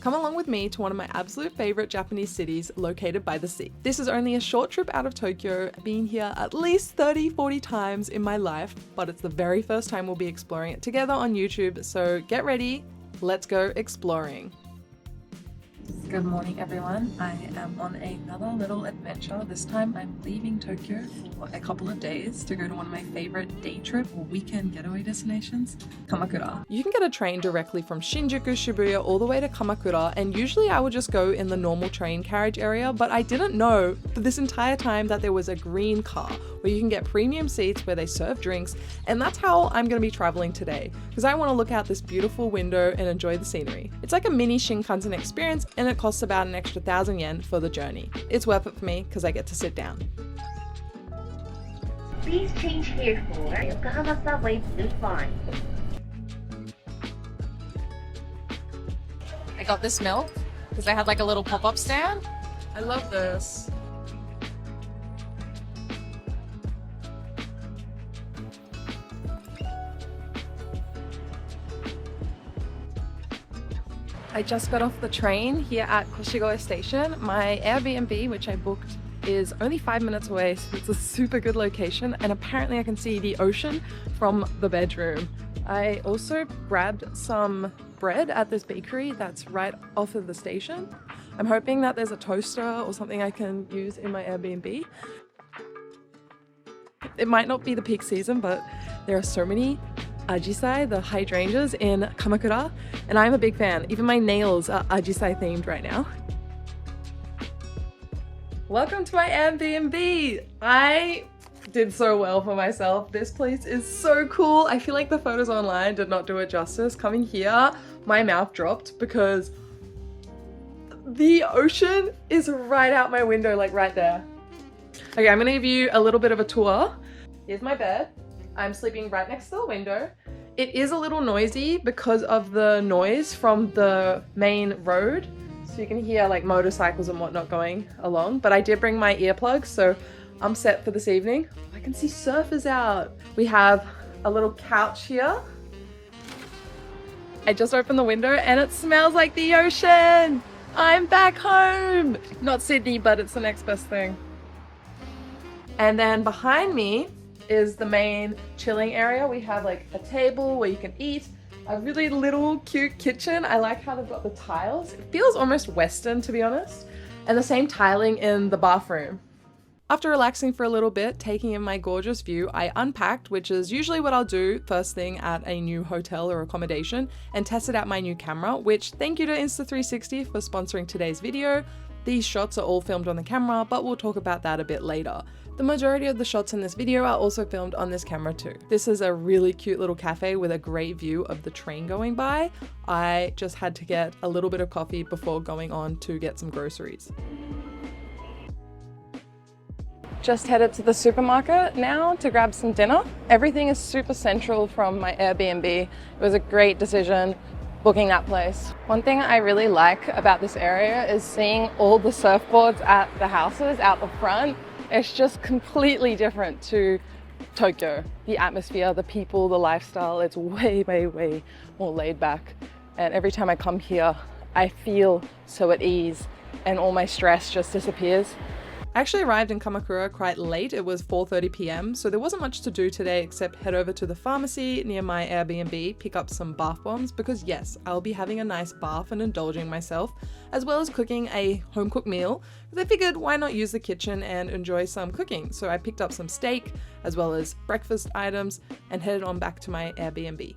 come along with me to one of my absolute favorite Japanese cities located by the sea. This is only a short trip out of Tokyo, been here at least 30-40 times in my life, but it's the very first time we'll be exploring it together on YouTube, so get ready, let's go exploring. Good morning everyone, I am on another little adventure. This time I'm leaving Tokyo for a couple of days to go to one of my favorite day trip or weekend getaway destinations, Kamakura. You can get a train directly from Shinjuku, Shibuya all the way to Kamakura, and usually I would just go in the normal train carriage area, but I didn't know for this entire time that there was a green car where you can get premium seats where they serve drinks, and that's how I'm going to be traveling today because I want to look out this beautiful window and enjoy the scenery. It's like a mini Shinkansen experience and it costs about an extra 1,000 yen for the journey. It's worth it for me because I get to sit down. Please change here for Yokohama Subway Blue Line. I got this milk because they had like a little pop-up stand. I love this. I just got off the train here at Koshigoe Station. My Airbnb, which I booked, is only 5 minutes away, so it's a super good location, and apparently I can see the ocean from the bedroom. I also grabbed some bread at this bakery that's right off of the station. I'm hoping that there's a toaster or something I can use in my Airbnb. It might not be the peak season, but there are so many ajisai, the hydrangeas in Kamakura, and I'm a big fan. Even my nails are ajisai themed right now. Welcome to my Airbnb! I did so well for myself. This place is so cool. I feel like the photos online did not do it justice. Coming here, my mouth dropped because the ocean is right out my window, like right there. Okay, I'm gonna give you a little bit of a tour. Here's my bed. I'm sleeping right next to the window. It is a little noisy because of the noise from the main road. So you can hear like motorcycles and whatnot going along, but I did bring my earplugs, so I'm set for this evening. I can see surfers out. We have a little couch here. I just opened the window and it smells like the ocean. I'm back home. Not Sydney, but it's the next best thing. And then behind me is the main chilling area. We have like a table where you can eat, a really little cute kitchen. I like how they've got the tiles. It feels almost Western, to be honest, and the same tiling in the bathroom. After relaxing for a little bit, taking in my gorgeous view, I unpacked, which is usually what I'll do first thing at a new hotel or accommodation, and tested out my new camera, which thank you to Insta360 for sponsoring today's video. These shots are all filmed on the camera, but we'll talk about that a bit later. The majority of the shots in this video are also filmed on this camera too. This is a really cute little cafe with a great view of the train going by. I just had to get a little bit of coffee before going on to get some groceries. Just headed to the supermarket now to grab some dinner. Everything is super central from my Airbnb. It was a great decision booking that place. One thing I really like about this area is seeing all the surfboards at the houses out the front. It's just completely different to Tokyo. The atmosphere, the people, the lifestyle, it's way, way, way more laid back. And every time I come here, I feel so at ease and all my stress just disappears. I actually arrived in Kamakura quite late. It was 4:30 p.m. so there wasn't much to do today except head over to the pharmacy near my Airbnb, pick up some bath bombs because yes, I'll be having a nice bath and indulging myself, as well as cooking a home-cooked meal because I figured why not use the kitchen and enjoy some cooking. So I picked up some steak as well as breakfast items and headed on back to my Airbnb.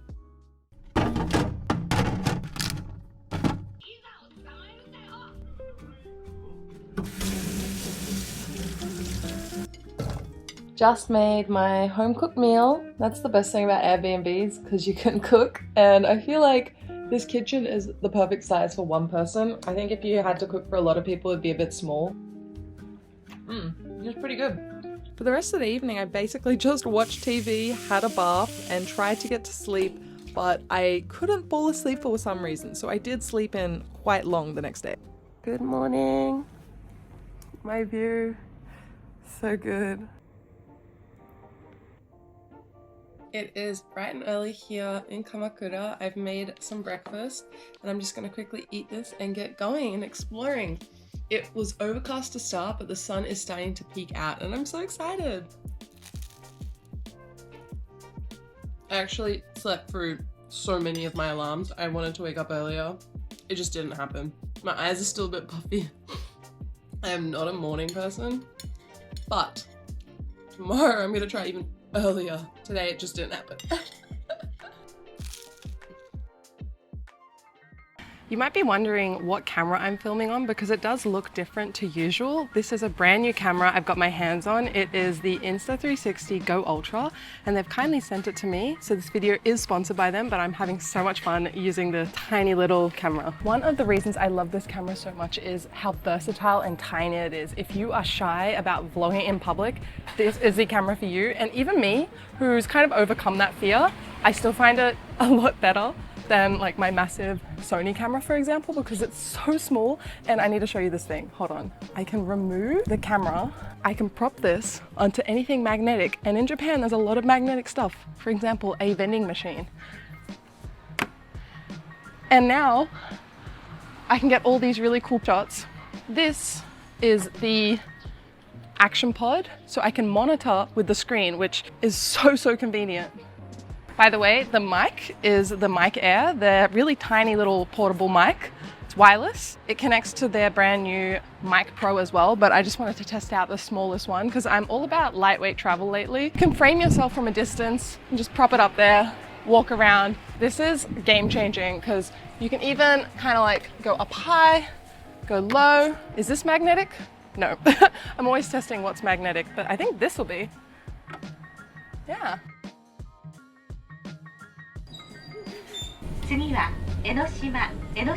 Just made my home cooked meal. That's the best thing about Airbnbs because you can cook, and I feel like this kitchen is the perfect size for one person. I think if you had to cook for a lot of people it'd be a bit small. It's pretty good. For the rest of the evening I basically just watched TV, had a bath and tried to get to sleep, but I couldn't fall asleep for some reason, so I did sleep in quite long the next day. Good morning. My view, so good. It is bright and early here in Kamakura. I've made some breakfast and I'm just going to quickly eat this and get going and exploring. It was overcast to start, but the sun is starting to peek out and I'm so excited. I actually slept through so many of my alarms. I wanted to wake up earlier. It just didn't happen. My eyes are still a bit puffy. I am not a morning person, but tomorrow I'm gonna try even earlier. Today it just didn't happen. You might be wondering what camera I'm filming on because it does look different to usual. This is a brand new camera I've got my hands on. It is the Insta360 GO Ultra and they've kindly sent it to me. So this video is sponsored by them, but I'm having so much fun using the tiny little camera. One of the reasons I love this camera so much is how versatile and tiny it is. If you are shy about vlogging in public, this is the camera for you. And even me, who's kind of overcome that fear, I still find it a lot better than like my massive Sony camera, for example, because it's so small. And I need to show you this thing. Hold on. I can remove the camera. I can prop this onto anything magnetic. And in Japan, there's a lot of magnetic stuff. For example, a vending machine. And now I can get all these really cool shots. This is the action pod, so I can monitor with the screen, which is so convenient. By the way, the mic is the Mic Air, the really tiny little portable mic. It's wireless. It connects to their brand new Mic Pro as well, but I just wanted to test out the smallest one because I'm all about lightweight travel lately. You can frame yourself from a distance and just prop it up there, walk around. This is game changing because you can even kind of like go up high, go low. Is this magnetic? No. I'm always testing what's magnetic, but I think this will be. Yeah. 次は江ノ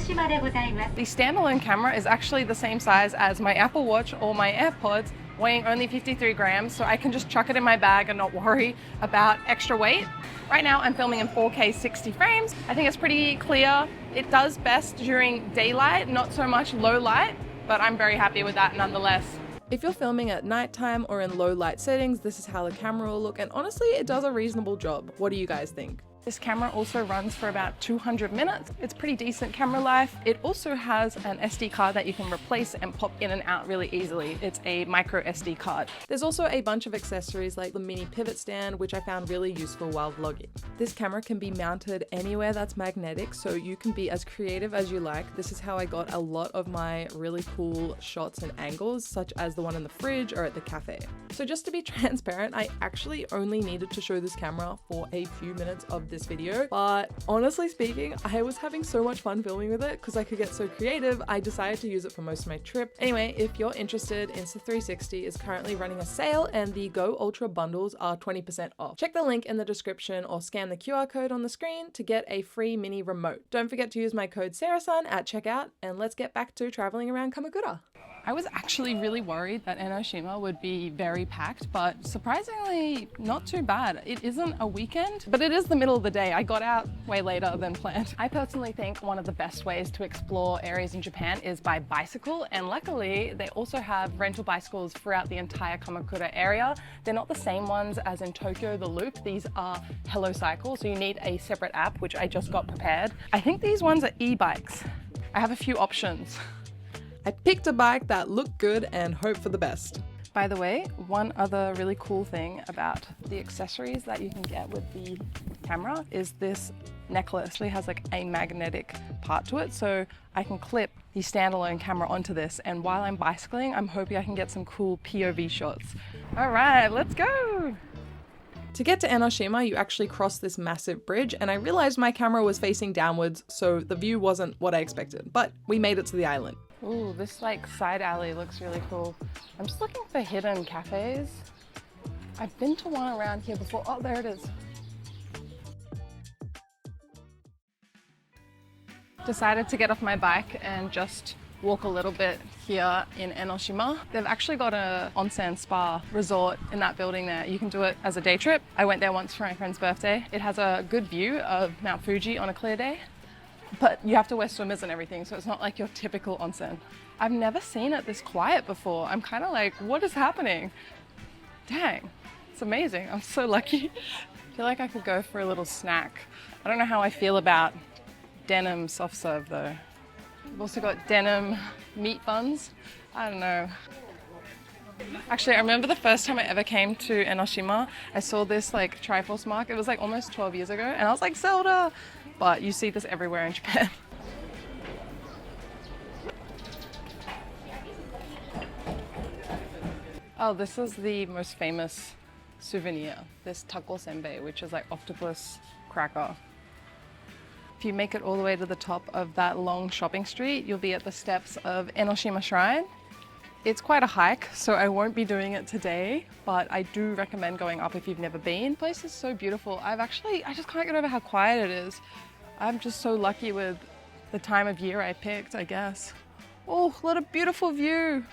島でございます。 The standalone camera is actually the same size as my Apple Watch or my AirPods, weighing only 53 grams, so I can just chuck it in my bag and not worry about extra weight. Right now I'm filming in 4K 60 frames. I think it's pretty clear. It does best during daylight, not so much low light, but I'm very happy with that nonetheless. If you're filming at nighttime or in low light settings, this is how the camera will look, and honestly, it does a reasonable job. What do you guys think? This camera also runs for about 200 minutes. It's pretty decent camera life. It also has an SD card that you can replace and pop in and out really easily. It's a micro SD card. There's also a bunch of accessories like the mini pivot stand, which I found really useful while vlogging. This camera can be mounted anywhere that's magnetic, so you can be as creative as you like. This is how I got a lot of my really cool shots and angles, such as the one in the fridge or at the cafe. So just to be transparent, I actually only needed to show this camera for a few minutes of this video, but honestly speaking, I was having so much fun filming with it because I could get so creative. I decided to use it for most of my trip. Anyway, if you're interested, Insta360 is currently running a sale and the Go Ultra bundles are 20% off. Check the link in the description or scan the QR code on the screen to get a free mini remote. Don't forget to use my code seerasan at checkout, and let's get back to traveling around Kamakura. I was actually really worried that Enoshima would be very packed, but surprisingly not too bad. It isn't a weekend, but it is the middle of the day. I got out way later than planned. I personally think one of the best ways to explore areas in Japan is by bicycle, and luckily they also have rental bicycles throughout the entire Kamakura area. They're not the same ones as in Tokyo, the Loop. These are Hello Cycle, so you need a separate app, which I just got prepared. I think these ones are e-bikes. I have a few options. I picked a bike that looked good and hope for the best. By the way, one other really cool thing about the accessories that you can get with the camera is this necklace. It has like a magnetic part to it, so I can clip the standalone camera onto this, and while I'm bicycling, I'm hoping I can get some cool POV shots. All right, let's go! To get to Enoshima, you actually cross this massive bridge, and I realized my camera was facing downwards, so the view wasn't what I expected, but we made it to the island. Ooh, this like side alley looks really cool. I'm just looking for hidden cafes. I've been to one around here before. Oh, there it is. Decided to get off my bike and just walk a little bit here in Enoshima. They've actually got an onsen spa resort in that building there. You can do it as a day trip. I went there once for my friend's birthday. It has a good view of Mount Fuji on a clear day, but you have to wear swimmers and everything, so it's not like your typical onsen. I've never seen it this quiet before. I'm kind of like, what is happening? Dang, it's amazing. I'm so lucky. I feel like I could go for a little snack. I don't know how I feel about denim soft serve though. We've also got denim meat buns. I don't know. Actually, I remember the first time I ever came to Enoshima, I saw this like Triforce mark. It was like almost 12 years ago and I was like, Zelda! But you see this everywhere in Japan. Oh, this is the most famous souvenir, this tako senbei, which is like octopus cracker. If you make it all the way to the top of that long shopping street, you'll be at the steps of Enoshima Shrine. It's quite a hike, so I won't be doing it today, but I do recommend going up if you've never been. The place is so beautiful. I just can't get over how quiet it is. I'm just so lucky with the time of year I picked, I guess. Oh, what a beautiful view.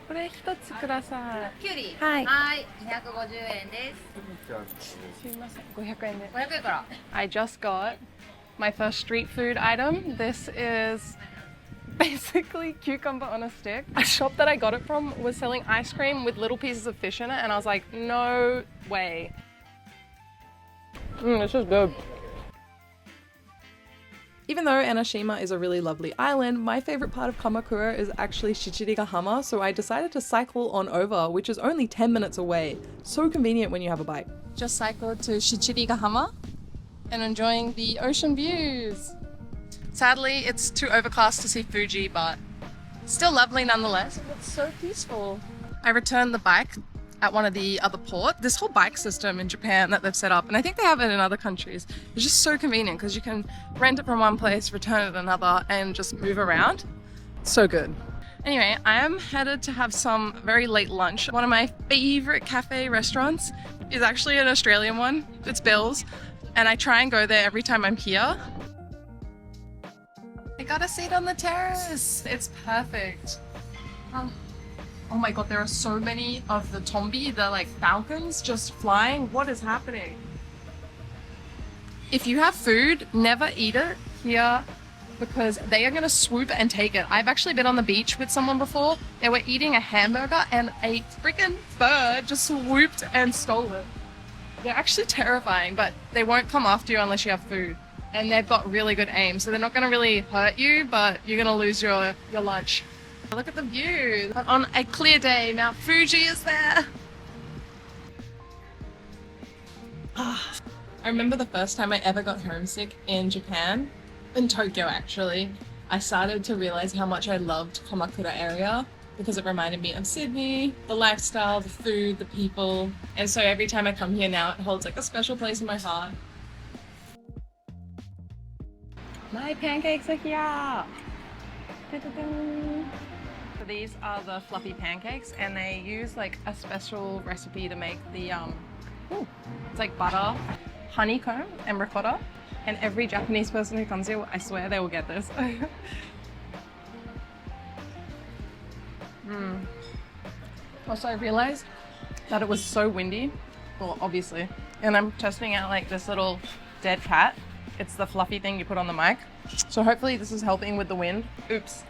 This one, 1つください。きゅうり。はい。はい、250円です。すいません、500円で。500円から。I just got my first street food item. This is basically cucumber on a stick. A shop that I got it from was selling ice cream with little pieces of fish in it, and I was like, no way. This is good. Even though Enoshima is a really lovely island, my favorite part of Kamakura is actually Shichirigahama, so I decided to cycle on over, which is only 10 minutes away. So convenient when you have a bike. Just cycled to Shichirigahama and enjoying the ocean views. Sadly, it's too overcast to see Fuji, but still lovely nonetheless. It's so peaceful. I returned the bike at one of the other ports. This whole bike system in Japan that they've set up, and I think they have it in other countries, is just so convenient because you can rent it from one place, return it at another, and just move around. So good. Anyway, I am headed to have some very late lunch. One of my favorite cafe restaurants is actually an Australian one. It's Bill's, and I try and go there every time I'm here. I got a seat on the terrace. It's perfect. Oh my god, there are so many of the tombi, the like falcons just flying. What is happening? If you have food, never eat it here because they are gonna swoop and take it. I've actually been on the beach with someone before. They were eating a hamburger and a freaking bird just swooped and stole it. They're actually terrifying, but they won't come after you unless you have food. And they've got really good aim, so they're not gonna really hurt you, but you're gonna lose your lunch. Look at the view. On a clear day, Mount Fuji is there. I remember the first time I ever got homesick in Japan, in Tokyo actually. I started to realize how much I loved Kamakura area because it reminded me of Sydney, the lifestyle, the food, the people. And so every time I come here now, it holds like a special place in my heart. My pancakes are here. So these are the fluffy pancakes, and they use like a special recipe to make the it's like butter, honeycomb, and ricotta. And every Japanese person who comes here, I swear they will get this. Also, I realized that it was so windy, well, obviously, and I'm testing out like this little dead cat. It's the fluffy thing you put on the mic. So hopefully this is helping with the wind. Oops.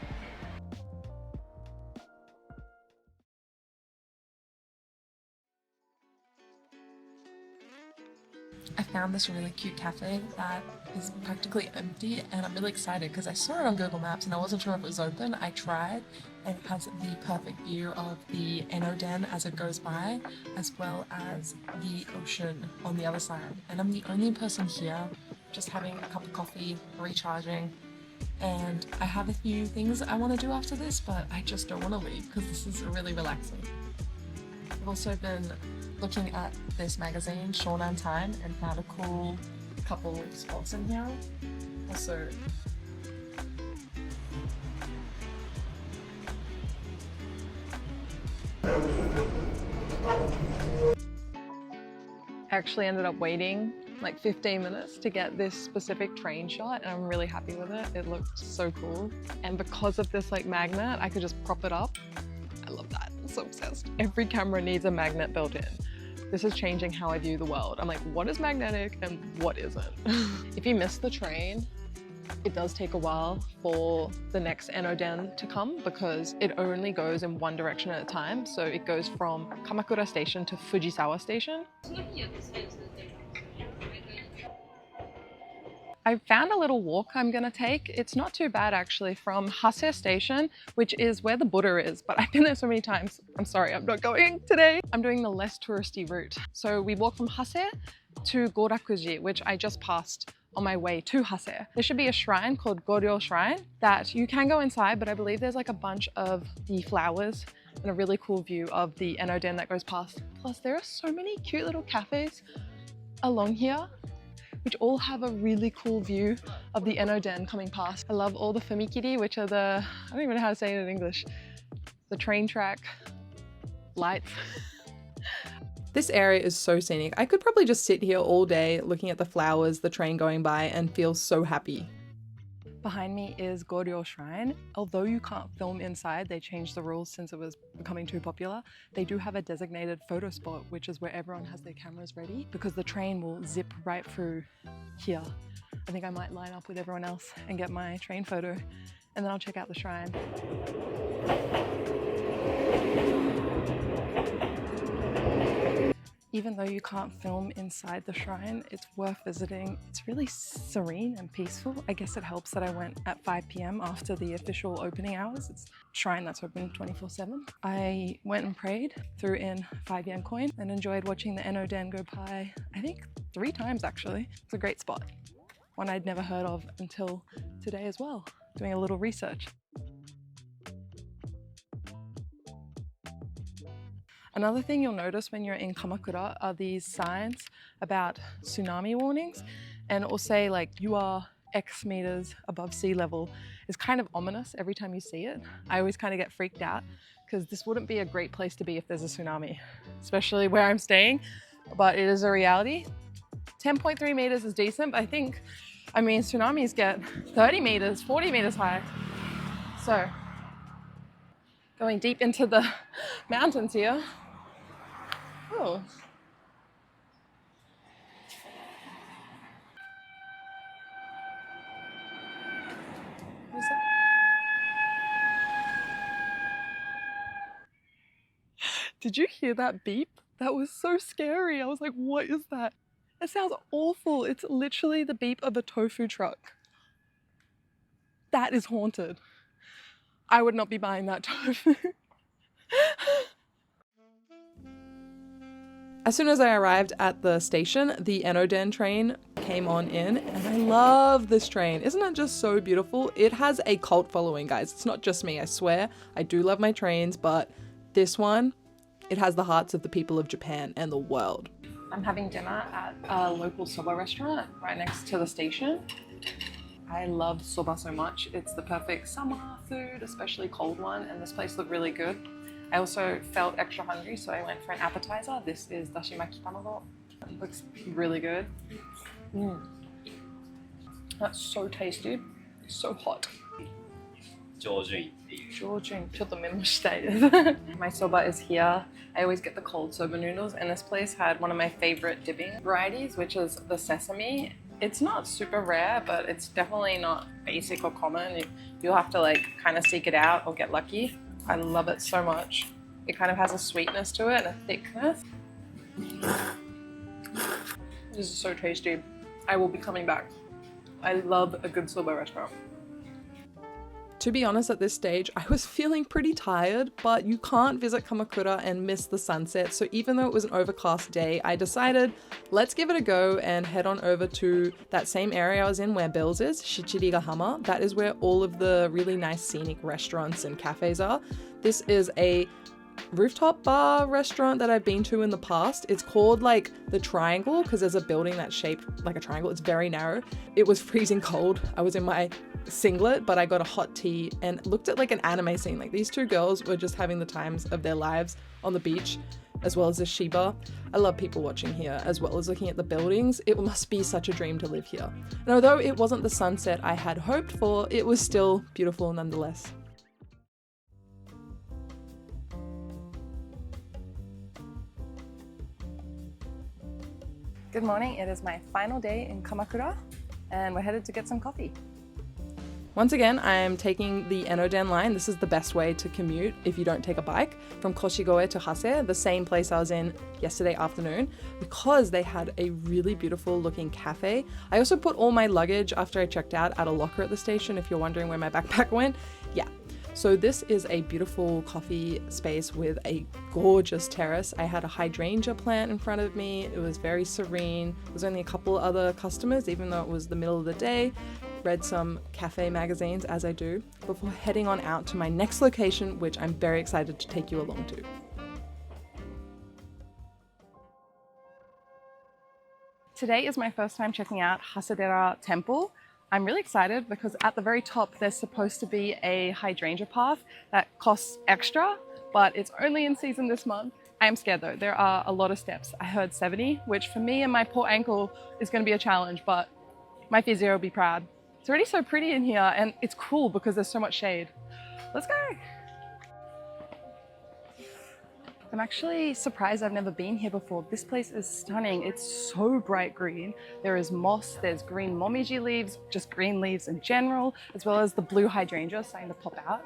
I found this really cute cafe that is practically empty, and I'm really excited because I saw it on Google Maps and I wasn't sure if it was open. I tried, and it has the perfect view of the Eno-den as it goes by, as well as the ocean on the other side. And I'm the only person here, just having a cup of coffee, recharging, and I have a few things I want to do after this, but I just don't want to leave because this is really relaxing. I've also been looking at this magazine, Shonan Time, and found a cool couple spots in here. Also, I actually ended up waiting like 15 minutes to get this specific train shot, and I'm really happy with it. It looked so cool. And because of this like magnet, I could just prop it up. I love that. I'm so obsessed. Every camera needs a magnet built in. This is changing how I view the world. I'm like, what is magnetic and what isn't? If you miss the train, It does take a while for the next Enoden to come because it only goes in one direction at a time. So it goes from Kamakura Station to Fujisawa Station. I found a little walk I'm gonna take. It's not too bad actually, from Hase Station, which is where the Buddha is, but I've been there so many times. I'm sorry, I'm not going today. I'm doing the less touristy route. So we walk from Hase to Gorakuji, which I just passed on my way to Hase. There should be a shrine called Goryo Shrine that you can go inside, but I believe there's like a bunch of the flowers and a really cool view of the Enoden that goes past. Plus there are so many cute little cafes along here, which all have a really cool view of the Enoden coming past. I love all the fumikiri, which are the, I don't even know how to say it in English, the train track lights. This area is so scenic. I could probably just sit here all day looking at the flowers, the train going by, and feel so happy. Behind me is Goryo Shrine. Although you can't film inside, they changed the rules since it was becoming too popular. They do have a designated photo spot, which is where everyone has their cameras ready because the train will zip right through here. I think I might line up with everyone else and get my train photo, and then I'll check out the shrine. Even though you can't film inside the shrine, it's worth visiting. It's really serene and peaceful. I guess it helps that I went at 5 p.m. after the official opening hours. It's a shrine that's open 24/7. I went and prayed, threw in 5 yen coin, and enjoyed watching the Enoden go by, I think 3 times actually. It's a great spot. One I'd never heard of until today as well, doing a little research. Another thing you'll notice when you're in Kamakura are these signs about tsunami warnings, and it will say like you are X meters above sea level. It's kind of ominous every time you see it. I always kind of get freaked out because this wouldn't be a great place to be if there's a tsunami, especially where I'm staying, but it is a reality. 10.3 meters is decent, but I mean, tsunamis get 30 meters, 40 meters high. So going deep into the mountains here. Oh. What is that? Did you hear that beep? That was so scary. I was like, what is that? It sounds awful. It's literally the beep of a tofu truck. That is haunted. I would not be buying that tofu. As soon as I arrived at the station, the Enoden train came on in, and I love this train. Isn't it just so beautiful? It has a cult following, guys. It's not just me, I swear. I do love my trains, but this one, it has the hearts of the people of Japan and the world. I'm having dinner at a local soba restaurant right next to the station. I love soba so much. It's the perfect summer food, especially cold one, and this place looked really good. I also felt extra hungry, so I went for an appetizer. This is dashimaki tamago. It looks really good. That's so tasty. So hot. 上旬っていう。 Georgian. ちょっとメモしたいです。My soba is here. I always get the cold soba noodles, and this place had one of my favorite dipping varieties, which is the sesame. It's not super rare, but it's definitely not basic or common. You'll have to like kind of seek it out or get lucky. I love it so much. It kind of has a sweetness to it and a thickness. This is so tasty. I will be coming back. I love a good soba restaurant. To be honest, at this stage, I was feeling pretty tired, but you can't visit Kamakura and miss the sunset. So even though it was an overcast day, I decided, let's give it a go and head on over to that same area I was in where Bill's is, Shichirigahama. That is where all of the really nice scenic restaurants and cafes are. This is a rooftop bar restaurant that I've been to in the past. It's called like the Triangle because there's a building that's shaped like a triangle. It's very narrow. It was freezing cold. I was in my singlet, but I got a hot tea and looked at like an anime scene. Like these two girls were just having the times of their lives on the beach, as well as the Shiba. I love people watching here, as well as looking at the buildings. It must be such a dream to live here. And although it wasn't the sunset I had hoped for, it was still beautiful nonetheless. Good morning, it is my final day in Kamakura and we're headed to get some coffee. Once again, I am taking the Enoden line. This is the best way to commute if you don't take a bike from Koshigoe to Hase, the same place I was in yesterday afternoon, because they had a really beautiful looking cafe. I also put all my luggage after I checked out at a locker at the station, if you're wondering where my backpack went. Yeah. So this is a beautiful coffee space with a gorgeous terrace. I had a hydrangea plant in front of me. It was very serene. There was only a couple other customers, even though it was the middle of the day. Read some cafe magazines, as I do, before heading on out to my next location, which I'm very excited to take you along to. Today is my first time checking out Hasedera Temple. I'm really excited because at the very top there's supposed to be a hydrangea path that costs extra, but it's only in season this month. I am scared though, there are a lot of steps. I heard 70, which for me and my poor ankle is going to be a challenge, but my physio will be proud. It's already so pretty in here and it's cool because there's so much shade. Let's go! I'm actually surprised I've never been here before. This place is stunning. It's so bright green. There is moss, there's green momiji leaves, just green leaves in general, as well as the blue hydrangea starting to pop out.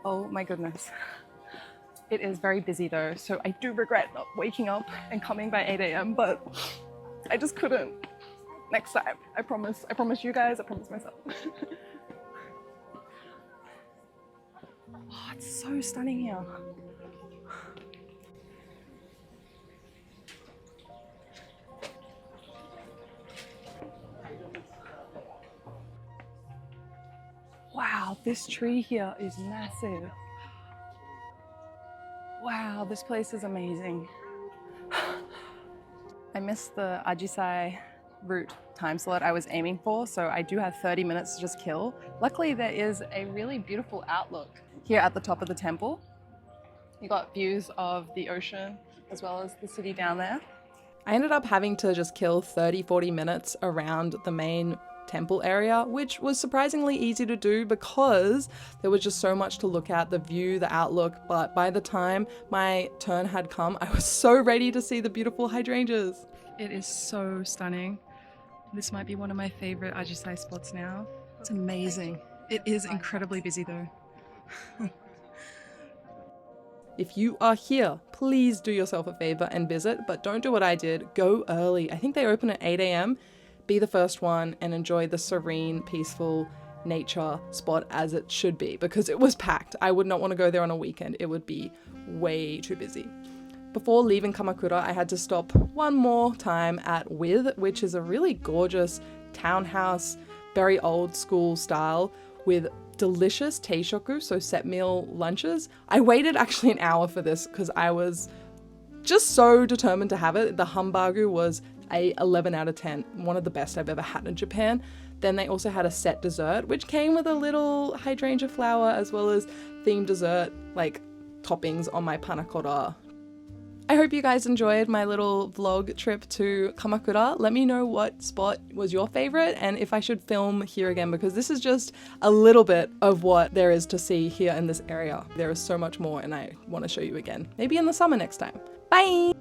Oh my goodness. It is very busy though, so I do regret not waking up and coming by 8 a.m, but I just couldn't. Next time, I promise. I promise you guys, I promise myself. Oh, it's so stunning here. Wow, this tree here is massive. Wow, this place is amazing. I missed the Ajisai route time slot I was aiming for, so I do have 30 minutes to just kill. Luckily, there is a really beautiful outlook here at the top of the temple. You got views of the ocean as well as the city down there. I ended up having to just kill 30-40 minutes around the main temple area, which was surprisingly easy to do because there was just so much to look at, the view, the outlook, but by the time my turn had come, I was so ready to see the beautiful hydrangeas. It is so stunning. This might be one of my favorite Ajisai spots now. It's amazing. It is incredibly busy though. If you are here, please do yourself a favor and visit, but don't do what I did. Go early. I think they open at 8 a.m. Be the first one and enjoy the serene, peaceful nature spot as it should be, because it was packed. I would not want to go there on a weekend. It would be way too busy. Before leaving Kamakura, I had to stop one more time at With, which is a really gorgeous townhouse, very old school style with delicious teishoku, so set meal lunches. I waited actually an hour for this because I was just so determined to have it. The hambagu was a 11 out of 10, one of the best I've ever had in Japan. Then they also had a set dessert, which came with a little hydrangea flower as well as themed dessert, like toppings on my panna cotta. I hope you guys enjoyed my little vlog trip to Kamakura. Let me know what spot was your favorite and if I should film here again, because this is just a little bit of what there is to see here in this area. There is so much more and I want to show you again. Maybe in the summer next time. Bye!